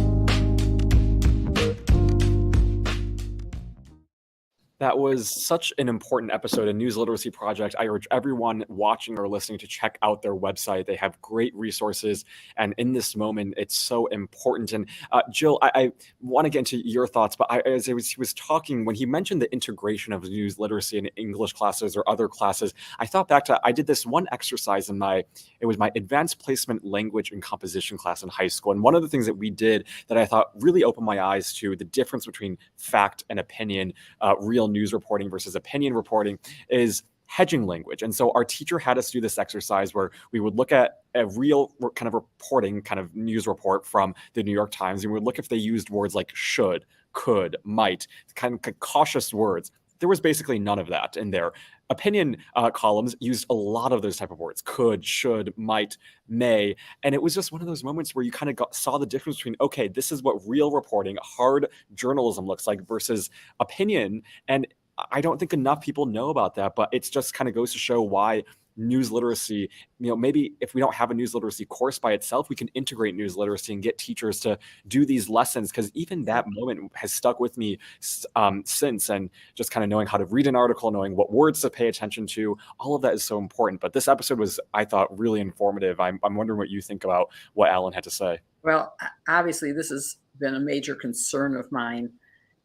That was such an important episode, a news literacy project. I urge everyone watching or listening to check out their website. They have great resources. And in this moment, it's so important. And Jill, I want to get into your thoughts, but as he was talking, when he mentioned the integration of news literacy in English classes or other classes, I thought back to, I did this one exercise in it was my advanced placement language and composition class in high school. And one of the things that we did that I thought really opened my eyes to the difference between fact and opinion, real news reporting versus opinion reporting, is hedging language. And so our teacher had us do this exercise where we would look at a real kind of reporting, kind of news report from the New York Times, and we would look if they used words like should, could, might, kind of cautious words. There was basically none of that in there. Opinion columns used a lot of those type of words: could, should, might, may. And it was just one of those moments where you kind of saw the difference between, okay, this is what real reporting, hard journalism looks like versus opinion. And I don't think enough people know about that, but it's just kind of goes to show why news literacy, maybe if we don't have a news literacy course by itself, we can integrate news literacy and get teachers to do these lessons, because even that moment has stuck with me since. And just kind of knowing how to read an article, knowing what words to pay attention to, all of that is so important. But this episode was, I thought, really informative. I'm wondering what you think about what Alan had to say. Well, obviously, this has been a major concern of mine,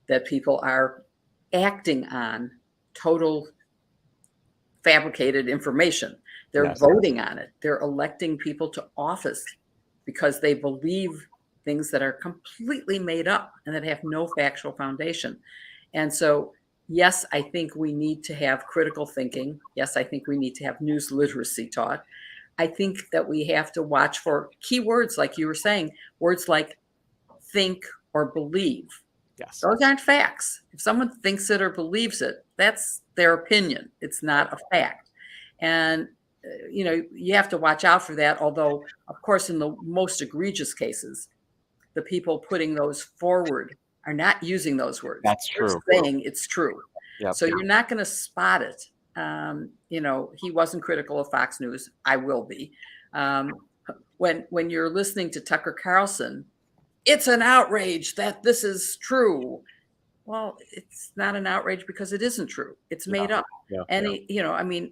that people are acting on total fabricated information. They're Yes. voting on it. They're electing people to office because they believe things that are completely made up and that have no factual foundation. And so, yes, I think we need to have critical thinking. Yes, I think we need to have news literacy taught. I think that we have to watch for key words, like you were saying, words like think or believe. Yes. Those aren't facts. If someone thinks it or believes it, that's their opinion. It's not a fact. And, you have to watch out for that. Although, of course, in the most egregious cases, the people putting those forward are not using those words. That's true. They're saying it's true. Yep. So you're not going to spot it. He wasn't critical of Fox News. I will be. When you're listening to Tucker Carlson, it's an outrage that this is true. Well, it's not an outrage because it isn't true. It's made up. Yeah. And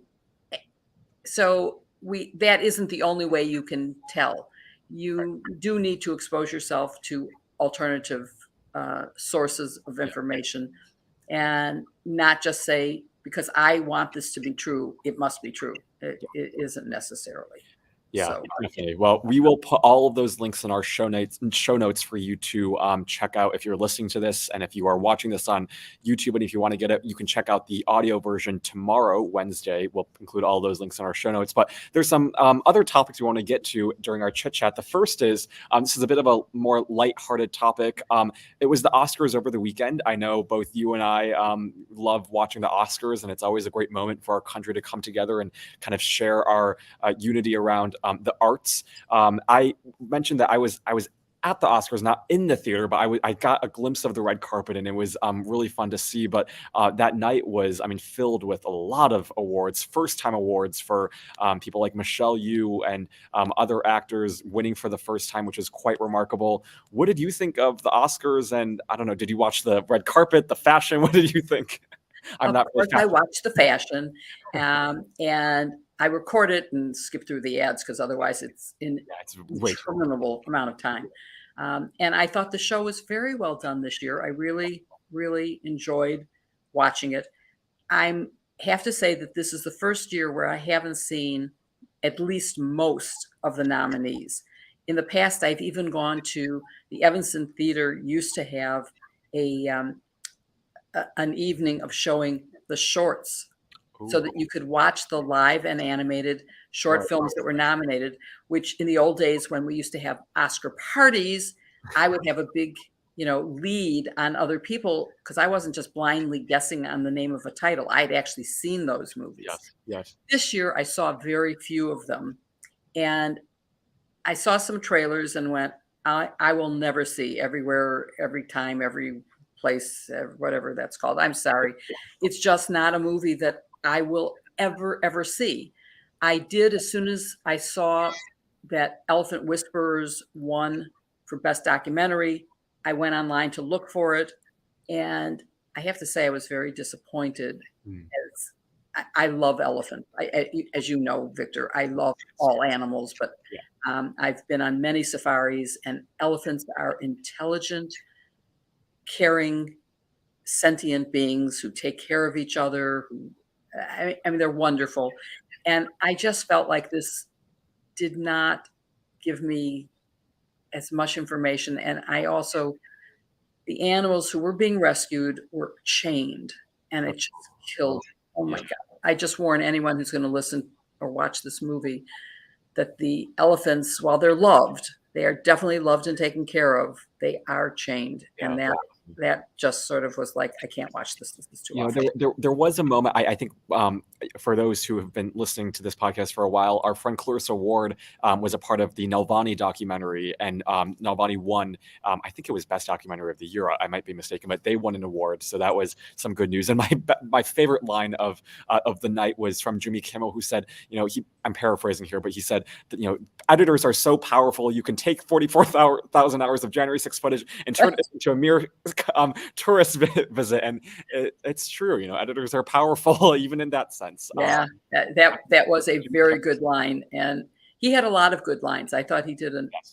so that isn't the only way you can tell. You do need to expose yourself to alternative sources of information, and not just say, because I want this to be true, it must be true. It isn't necessarily. Yeah, So definitely. Well, we will put all of those links in our show notes for you to check out if you're listening to this, and if you are watching this on YouTube, and if you want to get it, you can check out the audio version tomorrow, Wednesday. We'll include all those links in our show notes. But there's some other topics we want to get to during our chit chat. The first is this is a bit of a more lighthearted topic. It was the Oscars over the weekend. I know both you and I love watching the Oscars, and it's always a great moment for our country to come together and kind of share our unity around the arts. I mentioned that I was at the Oscars, not in the theater, but I got a glimpse of the red carpet, and it was really fun to see. But that night was, I mean, filled with a lot of awards, first-time awards for people like Michelle Yeoh and other actors winning for the first time, which is quite remarkable. What did you think of the Oscars? And I don't know, did you watch the red carpet, the fashion? What did you think? I'm of not really course I watched the fashion, and I record it and skip through the ads because otherwise it's in Yeah, it's way too long. interminable amount of time. And I thought the show was very well done this year. I really, really enjoyed watching it. I have to say that this is the first year where I haven't seen at least most of the nominees. In the past, I've even gone to the Evanston Theater, used to have a an evening of showing the shorts so that Ooh, you could watch the live and animated short right. films that were nominated, which in the old days when we used to have Oscar parties, I would have a big, lead on other people because I wasn't just blindly guessing on the name of a title. I'd actually seen those movies. Yes, yes. This year, I saw very few of them. And I saw some trailers and went, I will never see everywhere, every time, every place, whatever that's called. I'm sorry. It's just not a movie that I will ever see. I did as soon as I saw that Elephant Whisperers won for Best Documentary. I went online to look for it. And I have to say, I was very disappointed. Mm. As I love elephant. As you know, Victor, I love all animals, but Yeah. I've been on many safaris, and elephants are intelligent, caring, sentient beings who take care of each other. I mean, they're wonderful. And I just felt like this did not give me as much information. And I also, the animals who were being rescued were chained, and it just killed. Oh Yeah. my God. I just warn anyone who's going to listen or watch this movie that the elephants, while they're loved, they are definitely loved and taken care of. They are chained. Yeah, And that just sort of was like, I can't watch this. This is too you know, awful. there was a moment. I think for those who have been listening to this podcast for a while, our friend Clarissa Ward was a part of the Nalvani documentary, and Nalvani won. I think it was Best Documentary of the Year. I might be mistaken, but they won an award, so that was some good news. And my favorite line of the night was from Jimmy Kimmel, who said, I'm paraphrasing here, but he said that editors are so powerful, you can take 44,000 hours of January 6th footage and turn it into a mere tourist visit. And it's true, editors are powerful even in that sense. Yeah, that was a very good line. And he had a lot of good lines. I thought he did an Yes.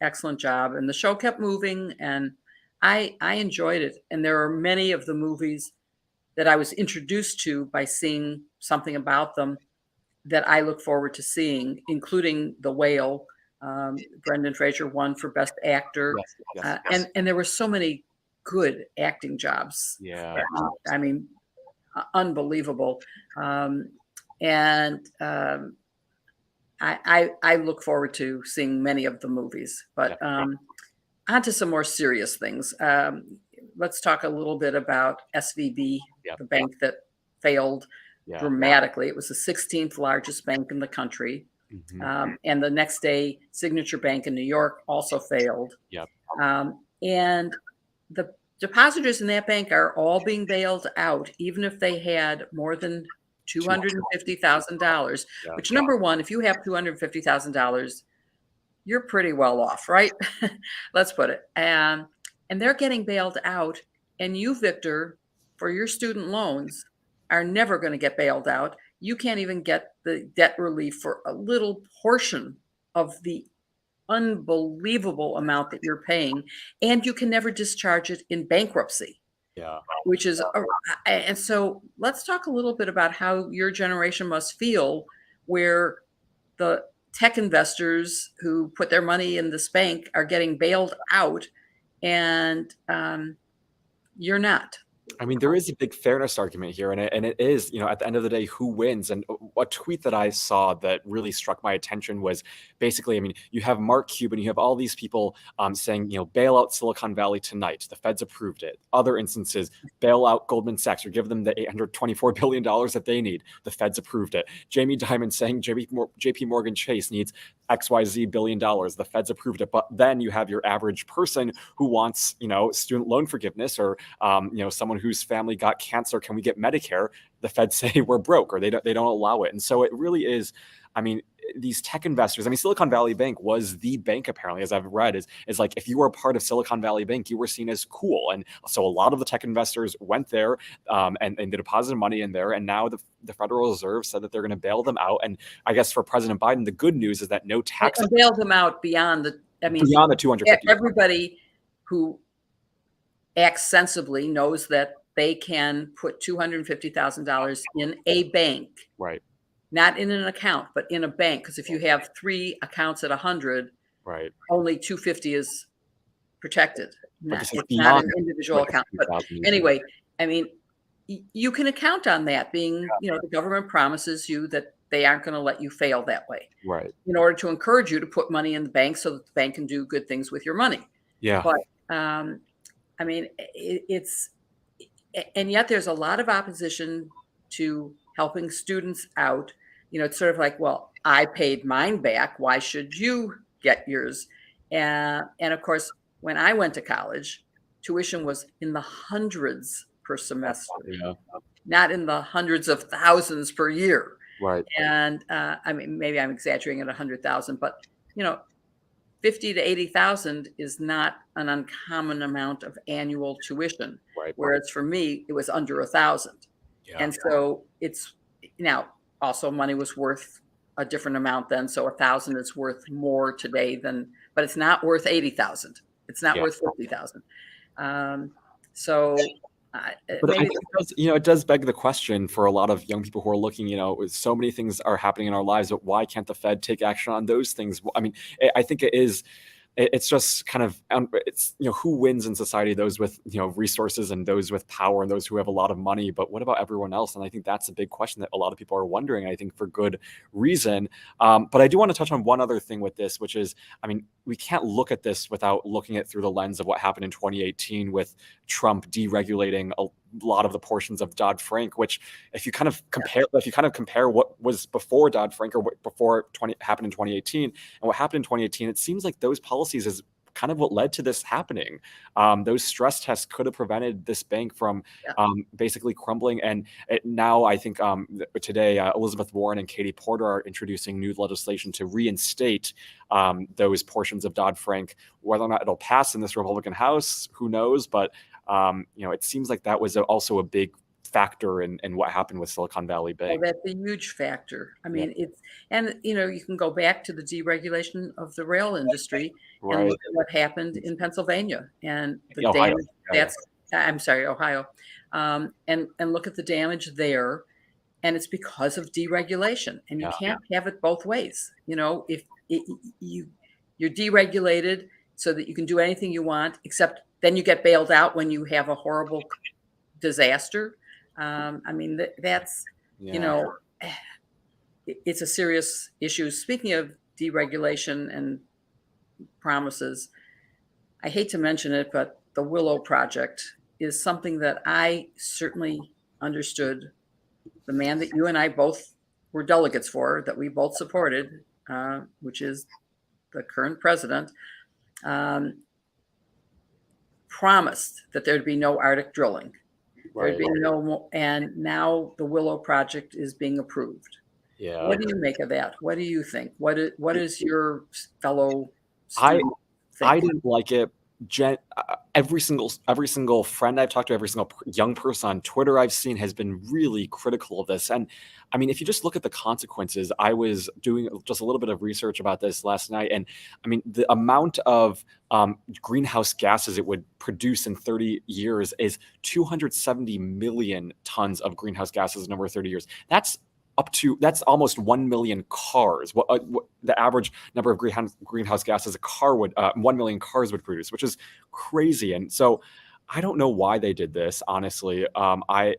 excellent job. And the show kept moving, and I enjoyed it. And there are many of the movies that I was introduced to by seeing something about them that I look forward to seeing, including The Whale. Brendan Fraser won for Best Actor. Yes. And there were so many good acting jobs. Yeah. I mean, unbelievable. And I look forward to seeing many of the movies. But on to some more serious things. Let's talk a little bit about SVB, the bank that failed dramatically. It was the 16th largest bank in the country. Mhm. And the next day, Signature Bank in New York also failed. Yep. And the depositors in that bank are all being bailed out, even if they had more than $250,000, Yeah. which, number one, if you have $250,000, you're pretty well off, right? Let's put it. And they're getting bailed out. And you, Victor, for your student loans, are never going to get bailed out. You can't even get the debt relief for a little portion of the unbelievable amount that you're paying, and you can never discharge it in bankruptcy. Yeah. Which is, and so let's talk a little bit about how your generation must feel, where the tech investors who put their money in this bank are getting bailed out, and you're not. I mean, there is a big fairness argument here, and it is, at the end of the day, who wins? And a tweet that I saw that really struck my attention was basically, I mean, you have Mark Cuban, you have all these people saying, bail out Silicon Valley tonight. The Feds approved it. Other instances, bail out Goldman Sachs or give them the $824 billion that they need. The Feds approved it. Jamie Dimon saying JP Morgan Chase needs XYZ billion dollars. The Feds approved it. But then you have your average person who wants, student loan forgiveness, or, someone whose family got cancer. Can we get Medicare? The Feds say we're broke, or they don't allow it. And so it really is, I mean, these tech investors, I mean, Silicon Valley Bank was the bank, apparently, as I've read, is like, if you were a part of Silicon Valley Bank, you were seen as cool. And so a lot of the tech investors went there and they deposited money in there. And now the Federal Reserve said that they're going to bail them out. And I guess for President Biden, the good news is that no tax. And bail them out beyond the, beyond the 250. Everybody who acts sensibly knows that they can put $250,000 in a bank. Right. Not in an account, but in a bank. Because if you have 3 accounts at 100, right, only 250 is protected. It's beyond, not an individual account. But anyway, I mean, you can account on that being, the government promises you that they aren't going to let you fail that way. Right. In order to encourage you to put money in the bank so that the bank can do good things with your money. Yeah. But I mean, and yet there's a lot of opposition to helping students out. It's sort of like, well, I paid mine back. Why should you get yours? And of course, when I went to college, tuition was in the hundreds per semester, not in the hundreds of thousands per year. Right. And I mean, maybe I'm exaggerating at 100,000, but 50 to 80,000 is not an uncommon amount of annual tuition. Right. Whereas for me, it was under 1,000. Yeah. And so it's now also money was worth a different amount then. So 1,000 is worth more today but it's not worth 80,000. It's not worth 50,000. But I think it does beg the question for a lot of young people who are looking, so many things are happening in our lives, but why can't the Fed take action on those things? I mean, I think it's just kind of, it's, who wins in society, those with, resources and those with power and those who have a lot of money. But what about everyone else? And I think that's a big question that a lot of people are wondering, I think for good reason. But I do want to touch on one other thing with this, which is, I mean, we can't look at this without looking at it through the lens of what happened in 2018 with Trump deregulating a lot of the portions of Dodd-Frank, which if you kind of compare what was before Dodd-Frank or what happened in 2018 and what happened in 2018, it seems like those policies is kind of what led to this happening. Those stress tests could have prevented this bank from basically crumbling. And now I think today Elizabeth Warren and Katie Porter are introducing new legislation to reinstate those portions of Dodd-Frank. Whether or not it'll pass in this Republican House, who knows? But it seems like that was also a big factor in what happened with Silicon Valley Bank. Well, that's a huge factor. I mean, you can go back to the deregulation of the rail industry and look at what happened in Pennsylvania and the Ohio. damage. Ohio. And look at the damage there. And it's because of deregulation. And you can't have it both ways. If you're deregulated so that you can do anything you want, except then you get bailed out when you have a horrible disaster. I mean, that's, it's a serious issue. Speaking of deregulation and promises, I hate to mention it, but the Willow Project is something that I certainly understood. The man that you and I both were delegates for, that we both supported, which is the current president, promised that there'd be no Arctic drilling. There'd be no, and now the Willow Project is being approved. Yeah. What do you make of that? What do you think? What is your fellow student think? I didn't like it. Every single friend I've talked to, every single young person on Twitter I've seen has been really critical of this. And I mean, if you just look at the consequences, I was doing just a little bit of research about this last night. And I mean, the amount of greenhouse gases it would produce in 30 years is 270 million tons of greenhouse gases in over 30 years. That's up to, that's almost 1 million cars. What the average number of greenhouse gases a car would 1 million cars would produce, which is crazy. And so I don't know why they did this, honestly. I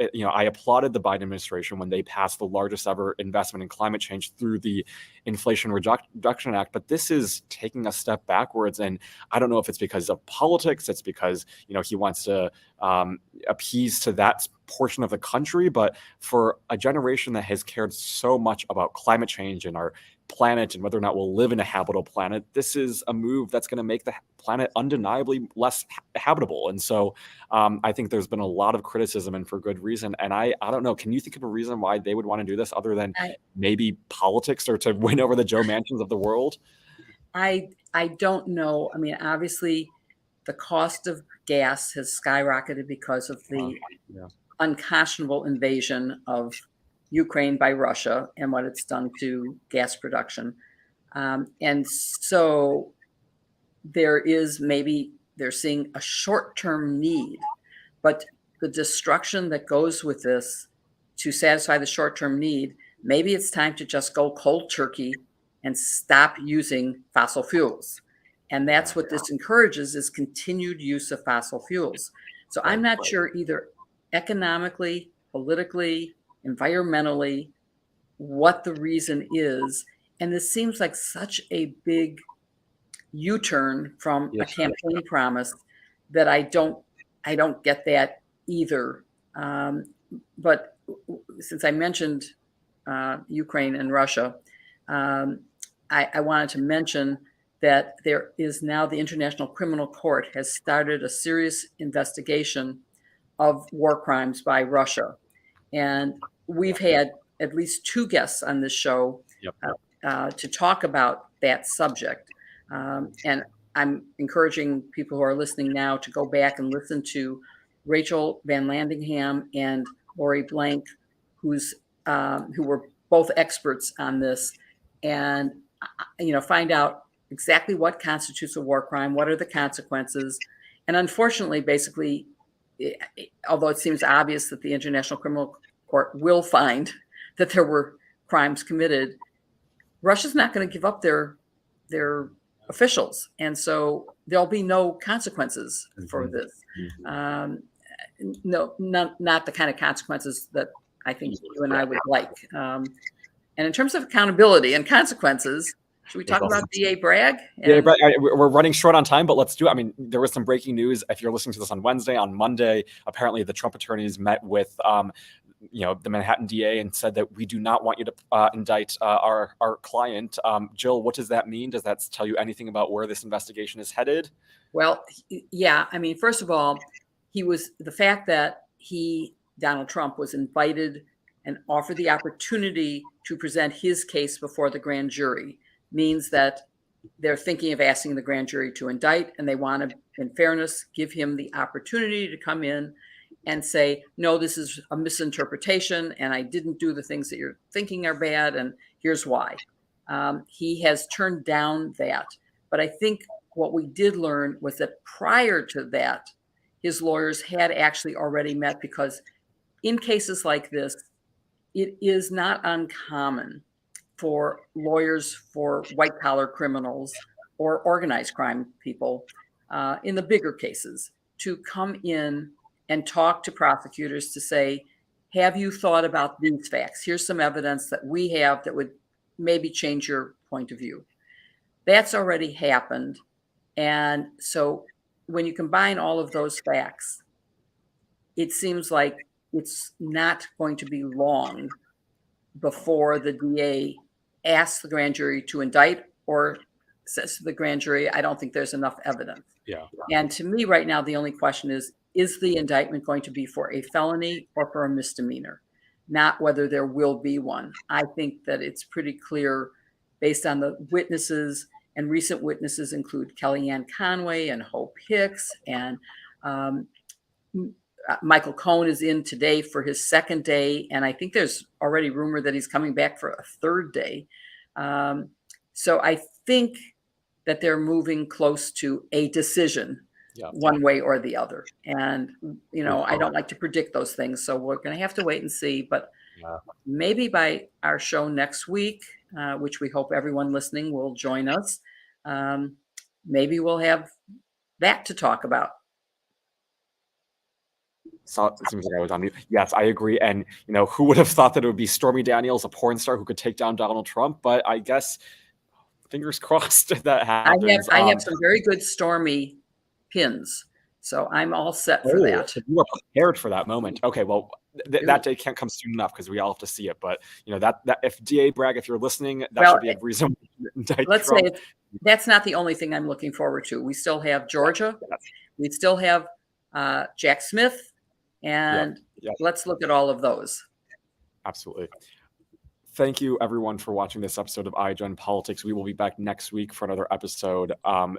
applauded the Biden administration when they passed the largest ever investment in climate change through the Inflation Reduction Act, but this is taking a step backwards. And I don't know if it's because of politics, it's because he wants to appease to that portion of the country, but for a generation that has cared so much about climate change and our planet and whether or not we'll live in a habitable planet, this is a move that's going to make the planet undeniably less habitable. And so I think there's been a lot of criticism, and for good reason. And I don't know, can you think of a reason why they would want to do this other than maybe politics or to win over the Joe Manchins of the world? I don't know. I mean, obviously the cost of gas has skyrocketed because of the unconscionable invasion of Ukraine by Russia and what it's done to gas production. And so they're seeing a short-term need, but the destruction that goes with this to satisfy the short-term need, maybe it's time to just go cold turkey and stop using fossil fuels. And that's what this encourages, is continued use of fossil fuels. So I'm not sure either economically, politically, environmentally, what the reason is. And this seems like such a big U-turn from a campaign promise that I don't get that either. But since I mentioned Ukraine and Russia, I wanted to mention that there is now the International Criminal Court has started a serious investigation of war crimes by Russia. And we've had at least 2 guests on this show to talk about that subject. And I'm encouraging people who are listening now to go back and listen to Rachel Van Landingham and Lori Blank, who were both experts on this, and find out exactly what constitutes a war crime, what are the consequences. And unfortunately, basically, although it seems obvious that the International Criminal Court will find that there were crimes committed, Russia's not going to give up their officials, and so there'll be no consequences for this. No, not the kind of consequences that I think you and I would like. And in terms of accountability and consequences, should we talk about DA Bragg? We're running short on time, but let's do it. I mean, there was some breaking news. If you're listening to this on Wednesday, on Monday, apparently the Trump attorneys met with the Manhattan DA and said that we do not want you to indict our client. Jill, what does that mean? Does that tell you anything about where this investigation is headed? Well, yeah. I mean, first of all, the fact that Donald Trump, was invited and offered the opportunity to present his case before the grand jury means that they're thinking of asking the grand jury to indict, and they want to, in fairness, give him the opportunity to come in and say, no, this is a misinterpretation, and I didn't do the things that you're thinking are bad, and here's why. He has turned down that. But I think what we did learn was that prior to that, his lawyers had actually already met, because in cases like this, it is not uncommon for lawyers for white-collar criminals or organized crime people in the bigger cases to come in and talk to prosecutors to say, have you thought about these facts? Here's some evidence that we have that would maybe change your point of view. That's already happened. And so when you combine all of those facts, it seems like it's not going to be long before the DA asks the grand jury to indict, or says to the grand jury, I don't think there's enough evidence. Yeah. And to me right now, the only question is the indictment going to be for a felony or for a misdemeanor, not whether there will be one. I think that it's pretty clear based on the witnesses, and recent witnesses include Kellyanne Conway and Hope Hicks, and Michael Cohen is in today for his 2nd day, and I think there's already rumor that he's coming back for a 3rd day. So I think that they're moving close to a decision, one way or the other. And I don't like to predict those things, so we're going to have to wait and see. But maybe by our show next week, which we hope everyone listening will join us, maybe we'll have that to talk about. So it seems like I was on mute. Yes, I agree. And who would have thought that it would be Stormy Daniels, a porn star who could take down Donald Trump? But I guess fingers crossed that happens. I have some very good Stormy pins, so I'm all set for that. So you are prepared for that moment. Okay, well, that day can't come soon enough because we all have to see it. But that if DA Bragg, if you're listening, that should be a reason to indict let's Trump. say that's not the only thing I'm looking forward to. We still have Georgia. We still have Jack Smith. And let's look at all of those. Absolutely. Thank you, everyone, for watching this episode of iGen Politics. We will be back next week for another episode,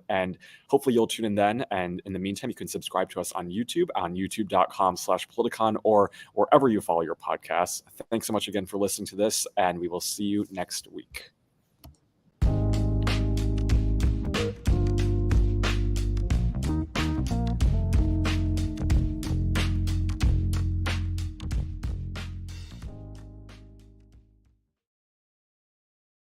and hopefully you'll tune in then. And in the meantime, you can subscribe to us on YouTube, on youtube.com/Politicon, or wherever you follow your podcasts. Thanks so much again for listening to this, and we will see you next week.